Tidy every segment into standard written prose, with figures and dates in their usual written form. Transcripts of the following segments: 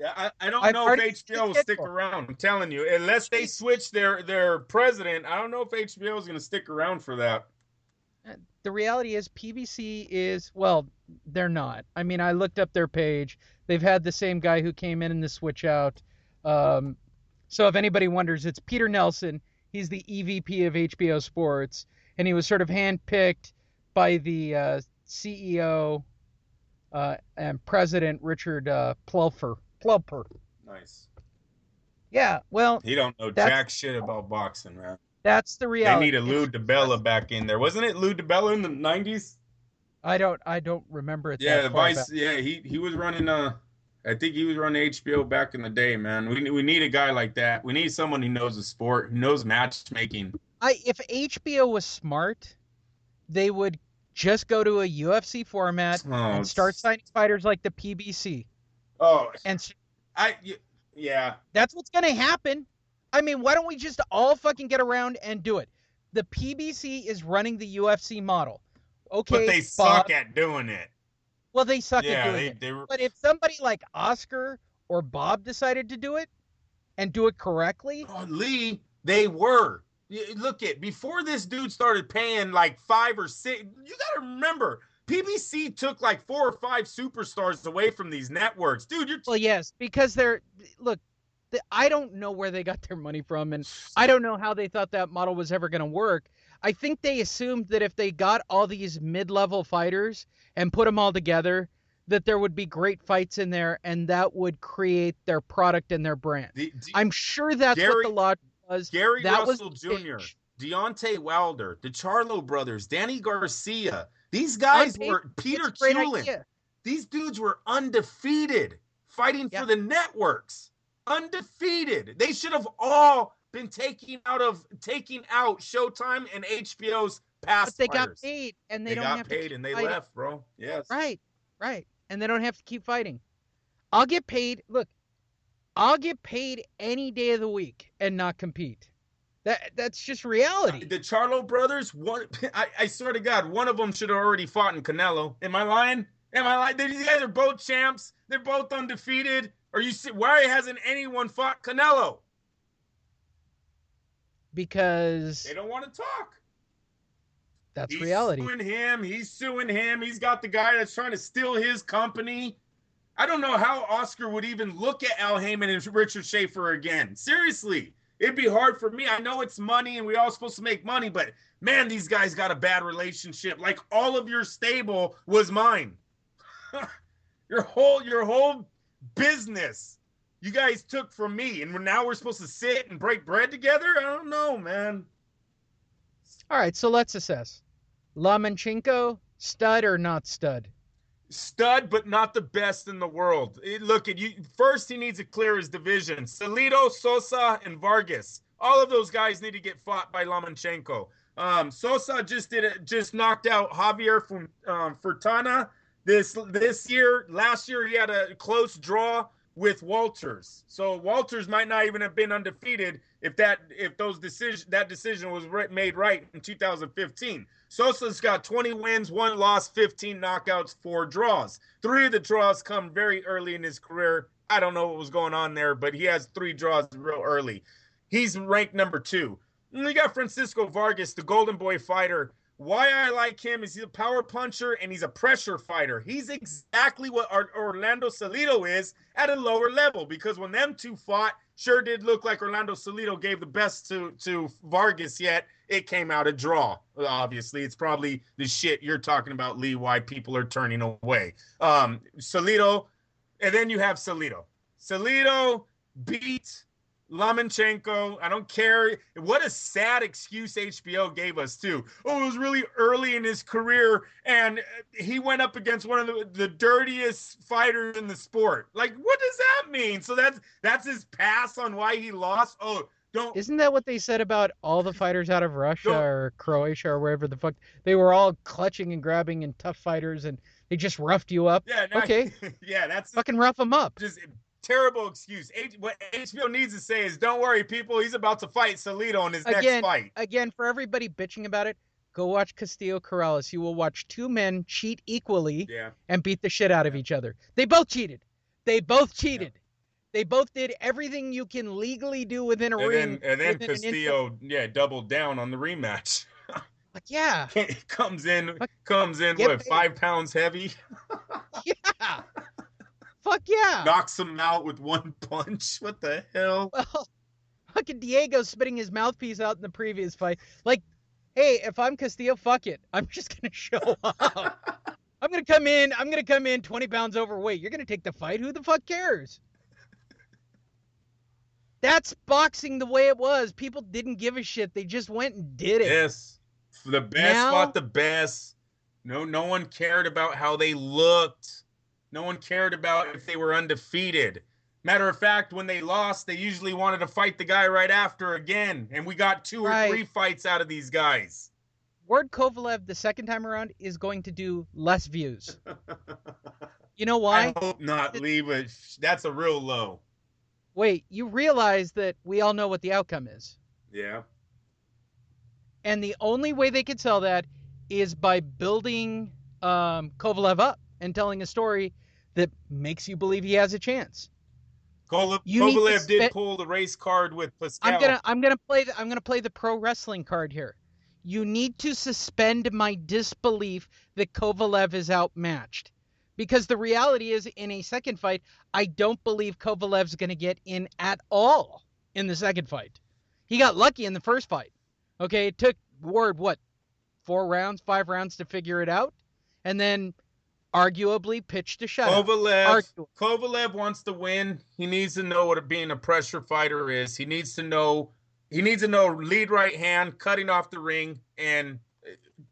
I don't I've know if already seen the HBO will stick schedule. around. I'm telling you, unless they switch their president, I don't know if HBO is going to stick around for that. The reality is PBC is, well, they're not. I mean, I looked up their page. They've had the same guy who came in the switch out. Um, so if anybody wonders, it's Peter Nelson. He's the EVP of HBO Sports, and he was sort of handpicked by the CEO and President Richard Plumper. Plumper. Nice. Yeah, well, He don't know that's jack shit about boxing, man. that's the They need reality. a Lou DiBella back in there. Wasn't it Lou DiBella in the 90s? I don't remember it Yeah, that the far back. Vice. Yeah, he was running. I think he was running HBO back in the day, man. We need a guy like that. We need someone who knows the sport, who knows matchmaking. If HBO was smart, they would just go to a UFC format Oh, and start signing fighters like the PBC. oh, And I yeah. that's what's going to happen. I mean, why don't we just all fucking get around and do it? The PBC is running the UFC model. But Okay, they suck Bob. at doing it. Well, they suck at Yeah, doing it. But if somebody like Oscar or Bob decided to do it and do it correctly, oh, Lee, they were. Look at before this dude started paying like 5 or 6. You got to remember, PBC took like 4 or 5 superstars away from these networks, dude. You're well, yes, because they're look. I don't know where they got their money from, and I don't know how they thought that model was ever going to work. I think they assumed that if they got all these mid-level fighters and put them all together, that there would be great fights in there, and that would create their product and their brand. I'm sure that's what the Gary logic was. Gary That was Russell the Jr., pitch. Deontay Wilder, the Charlo brothers, Danny Garcia. These On guys paper, were it's Peter a great Tulin. idea. These dudes were undefeated, fighting Yeah, for the networks. Undefeated. They should have all been taking out Showtime and HBO's but past they got fighters. paid, and they They don't got have to paid keep and they fighting. left, bro. Yes. Right, right, and they don't have to keep fighting. I'll get paid. Look, I'll get paid any day of the week and not compete. That's just reality. The Charlo brothers, I swear to God, one of them should have already fought in Canelo. Am I lying? Am I lying? These guys are both champs. They're both undefeated. Why hasn't anyone fought Canelo? Because They don't want to talk. that's He's reality. suing him. He's suing him. He's got the guy that's trying to steal his company. I don't know how Oscar would even look at Al Heyman and Richard Schaefer again. Seriously, it'd be hard for me. I know it's money and we're all supposed to make money, but man, these guys got a bad relationship. Like all of your stable was mine. your whole business you guys took from me, and now we're supposed to sit and break bread together? I don't know, man. All right, so let's assess. Lomachenko, stud or not stud? Stud, but not the best in the world. Look at you. First, he needs to clear his division. Salido, Sosa, and Vargas. All of those guys need to get fought by Lomachenko. Sosa just knocked out Javier Furtana this year. Last year, he had a close draw with Walters. So Walters might not even have been undefeated if that decision was made right in 2015. Sosa's got 20 wins, 1 loss, 15 knockouts, 4 draws. 3 of the draws come very early in his career. I don't know what was going on there, but he has 3 draws real early. He's ranked number 2. And we got Francisco Vargas, the Golden Boy fighter. Why I like him is he's a power puncher and he's a pressure fighter. He's exactly what Orlando Salido is at a lower level, because when them two fought, sure did look like Orlando Salido gave the best to Vargas, yet it came out a draw. Obviously, it's probably the shit you're talking about, Lee, why people are turning away. Salido, and then you have Salido. Salido beat Lomachenko. I don't care. What a sad excuse HBO gave us, too. Oh, it was really early in his career, and he went up against one of the dirtiest fighters in the sport. Like, what does that mean? So that's his pass on why he lost? Oh, don't. Isn't that what they said about all the fighters out of Russia or Croatia or wherever the fuck? They were all clutching and grabbing and tough fighters, and they just roughed you up. Yeah, okay. Yeah, that's fucking rough them up. Just terrible excuse. What HBO needs to say is, don't worry, people. He's about to fight Salido in his next fight. Again, for everybody bitching about it, go watch Castillo Corrales. You will watch 2 men cheat equally and beat the shit out of each other. They both cheated. They both did everything you can legally do within a ring And then within an inch of. Castillo, doubled down on the rematch. Like, yeah, comes in fuck, comes in get what, paid. 5 pounds heavy, Yeah, fuck yeah. knocks him out with one punch. What the hell? Well, fucking Diego spitting his mouthpiece out in the previous fight. Like, hey, if I'm Castillo, fuck it. I'm just gonna show up. I'm gonna come in. I'm gonna come in 20 pounds overweight. You're gonna take the fight. Who the fuck cares? That's boxing the way it was. People didn't give a shit. They just went and did it. Yes, the best Now, fought the best. No one cared about how they looked. No one cared about if they were undefeated. Matter of fact, when they lost, they usually wanted to fight the guy right after again. And we got 2 or 3 fights out of these guys. Ward Kovalev the second time around is going to do less views. You know why? I hope not, Lee, but that's a real low. Wait, you realize that we all know what the outcome is. Yeah. And the only way they could sell that is by building Kovalev up and telling a story that makes you believe he has a chance. Kovalev did pull the race card with Pascal. I'm gonna play the pro wrestling card here. You need to suspend my disbelief that Kovalev is outmatched. Because the reality is, in a second fight, I don't believe Kovalev's going to get in at all in the second fight. He got lucky in the first fight. Okay, it took Ward, 5 rounds to figure it out? And then arguably pitched a shutout. Kovalev wants to win. He needs to know what being a pressure fighter is. He needs to know lead right hand, cutting off the ring, and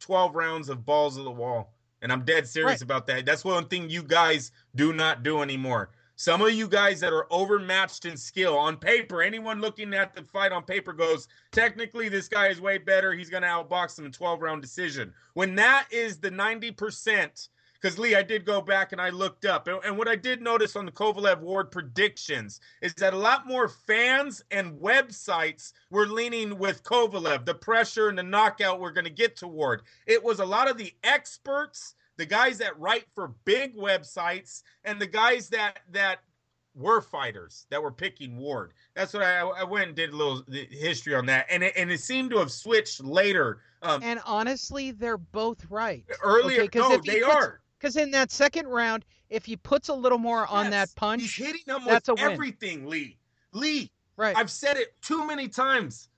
12 rounds of balls of the wall. And I'm dead serious about that. That's one thing you guys do not do anymore. Some of you guys that are overmatched in skill on paper, anyone looking at the fight on paper goes, technically this guy is way better. He's going to outbox him in 12-round decision. When that is the 90%, because, Lee, I did go back and I looked up. And what I did notice on the Kovalev Ward predictions is that a lot more fans and websites were leaning with Kovalev. The pressure and the knockout we're going to get to Ward. It was a lot of the experts, the guys that write for big websites, and the guys that were fighters that were picking Ward. That's what I went and did a little history on that. And it seemed to have switched later. And honestly, they're both right. Earlier, okay, no, they are. Because in that second round, if he puts a little more on that punch, he's hitting them with everything, Lee. Right. I've said it too many times.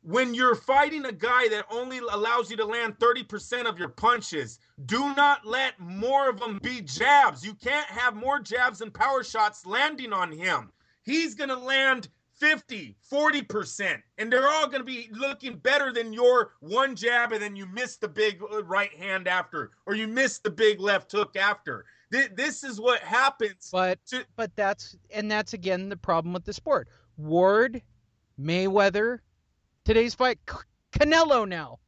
When you're fighting a guy that only allows you to land 30% of your punches, do not let more of them be jabs. You can't have more jabs and power shots landing on him. He's going to land 50, 40%, and they're all going to be looking better than your one jab, and then you miss the big right hand after, or you miss the big left hook after. This is what happens. But that's again the problem with the sport. Ward, Mayweather, today's fight, Canelo now.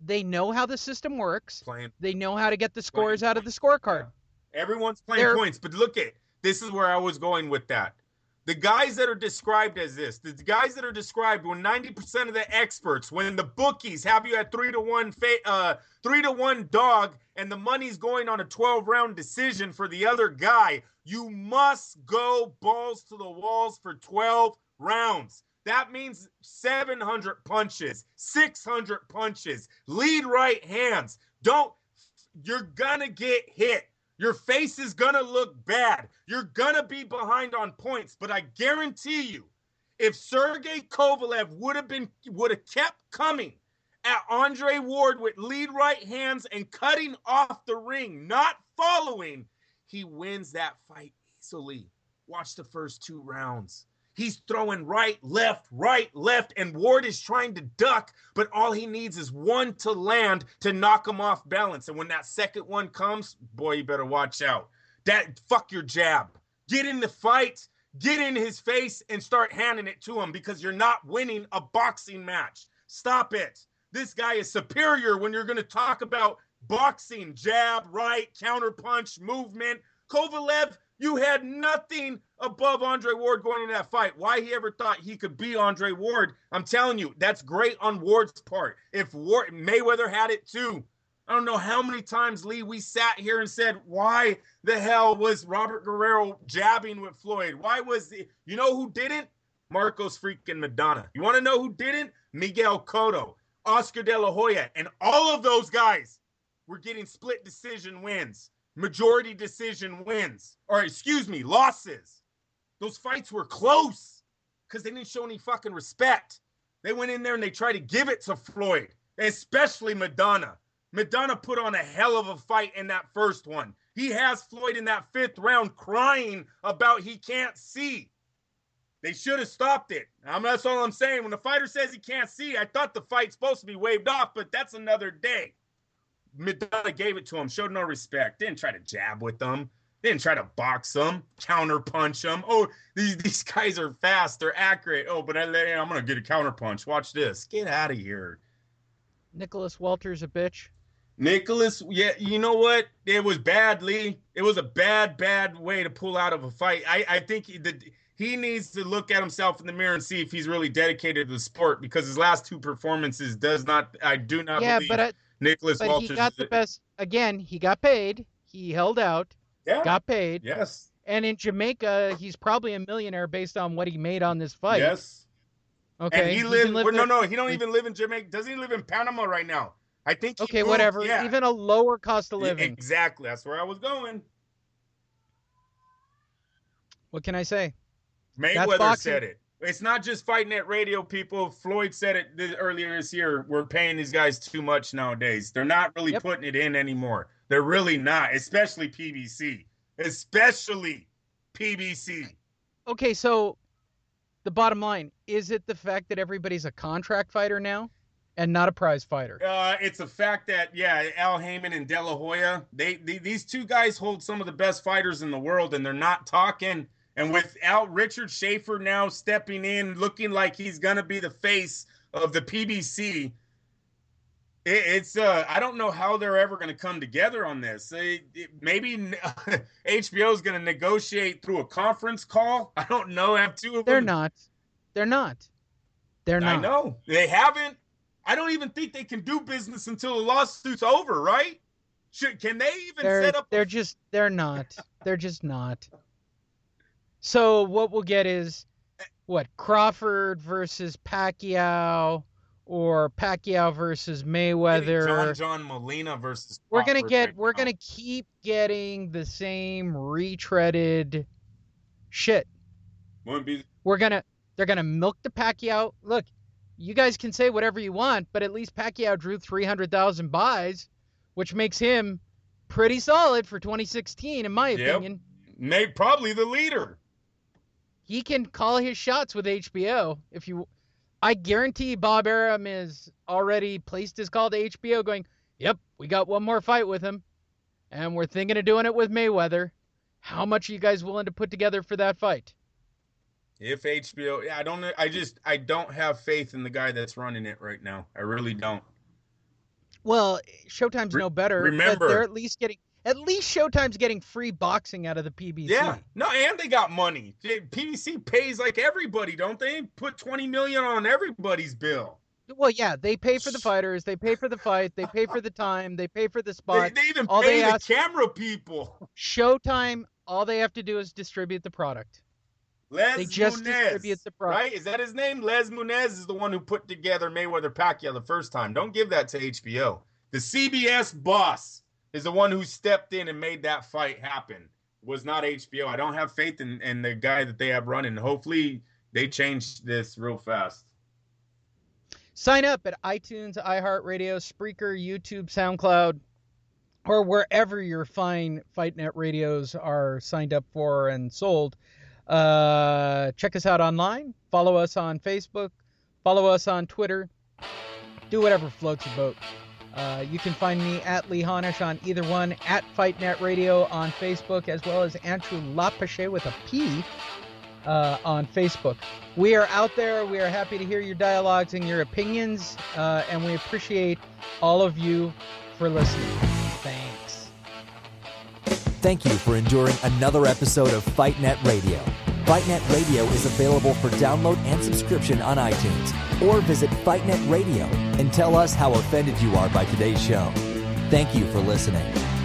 They know how the system works. They know how to get the scores out of the scorecard. Yeah. Everyone's playing points, but look at, this is where I was going with that. The guys that are described as this, the guys that are described when 90% of the experts, when the bookies have you at 3-1 dog, and the money's going on a 12-round decision for the other guy, you must go balls to the walls for 12 rounds. That means 700 punches, 600 punches, lead right hands. You're gonna get hit. Your face is going to look bad. You're going to be behind on points. But I guarantee you, if Sergey Kovalev would have kept coming at Andre Ward with lead right hands and cutting off the ring, not following, he wins that fight easily. Watch the first 2 rounds. He's throwing right, left, and Ward is trying to duck, but all he needs is one to land to knock him off balance. And when that second one comes, boy, you better watch out. Fuck your jab. Get in the fight, get in his face, and start handing it to him, because you're not winning a boxing match. Stop it. This guy is superior when you're going to talk about boxing, jab, right, counterpunch, movement. Kovalev, you had nothing above Andre Ward going into that fight. Why he ever thought he could beat Andre Ward, I'm telling you, that's great on Ward's part. If Mayweather had it too, I don't know how many times, Lee, we sat here and said, why the hell was Robert Guerrero jabbing with Floyd? Why was you know who didn't? Marcos freaking Madonna. You want to know who didn't? Miguel Cotto, Oscar De La Hoya, and all of those guys were getting split decision wins, majority decision wins, or excuse me, losses. Those fights were close because they didn't show any fucking respect. They went in there and they tried to give it to Floyd, especially Madonna. Madonna put on a hell of a fight in that first one. He has Floyd in that 5th round crying about he can't see. They should have stopped it. That's all I'm saying. When the fighter says he can't see, I thought the fight's supposed to be waved off, but that's another day. Madonna gave it to him, showed no respect. Didn't try to jab with them. Didn't try to box them, counter punch them. Oh, these guys are fast. They're accurate. Oh, but I'm going to get a counter punch. Watch this. Get out of here. Nicholas Walter's a bitch. Nicholas, yeah, you know what? It was bad, Lee. It was a bad way to pull out of a fight. I think he needs to look at himself in the mirror and see if he's really dedicated to the sport, because his last 2 performances I do not believe Nicholas Walters. But he got the best. Again, he got paid. He held out. Yeah. Got paid. Yes. And in Jamaica, he's probably a millionaire based on what he made on this fight. Yes. Okay. And he lives. No, he don't even live in Jamaica. Doesn't he live in Panama right now? I think. Okay, whatever. Yeah. Even a lower cost of living. Exactly. That's where I was going. What can I say? Mayweather said it. It's not just Fight Net Radio, people. Floyd said it earlier this year. We're paying these guys too much nowadays. They're not really putting it in anymore. They're really not, especially PBC. Especially PBC. Okay, so the bottom line, is it the fact that everybody's a contract fighter now and not a prize fighter? It's a fact that, Al Heyman and De La Hoya, these 2 guys hold some of the best fighters in the world, and they're not talking. And without Richard Schaefer now stepping in, looking like he's going to be the face of the PBC, it's I don't know how they're ever going to come together on this. Maybe HBO is going to negotiate through a conference call. I don't know. Have 2 of them. They're not. I know. They haven't. I don't even think they can do business until the lawsuit's over, right? Can they even set up? They're not. They're just not. So what we'll get is Crawford versus Pacquiao, or Pacquiao versus Mayweather. John Molina versus Crawford. We're gonna keep getting the same retreaded shit. They're gonna milk the Pacquiao. Look, you guys can say whatever you want, but at least Pacquiao drew 300,000 buys, which makes him pretty solid for 2016, in my opinion. Probably the leader. He can call his shots with HBO. I guarantee Bob Arum is already placed his call to HBO going, yep, we got one more fight with him, and we're thinking of doing it with Mayweather. How much are you guys willing to put together for that fight? If HBO, I don't have faith in the guy that's running it right now. I really don't. Well, Showtime's no better. Remember, but they're at least Showtime's getting free boxing out of the PBC. Yeah, no, and they got money. PBC pays like everybody, don't they? Put $20 million on everybody's bill. Well, yeah, they pay for the fighters, they pay for the fight, they pay for the time, they pay for the spot. They even pay the camera people. Showtime, all they have to do is distribute the product. Distribute the product. Right? Is that his name? Les Munez is the one who put together Mayweather Pacquiao the first time. Don't give that to HBO. The CBS boss is the one who stepped in and made that fight happen. It was not HBO. I don't have faith in the guy that they have running. Hopefully they change this real fast. Sign up at iTunes, iHeartRadio, Spreaker, YouTube, SoundCloud, or wherever your fine FightNet radios are signed up for and sold. Check us out online. Follow us on Facebook. Follow us on Twitter. Do whatever floats your boat. You can find me at Lee Honish on either one, at FightNet Radio on Facebook, as well as Andrew Lapache with a P on Facebook. We are out there. We are happy to hear your dialogues and your opinions, and we appreciate all of you for listening. Thanks. Thank you for enduring another episode of FightNet Radio. FightNet Radio is available for download and subscription on iTunes, or visit FightNet Radio and tell us how offended you are by today's show. Thank you for listening.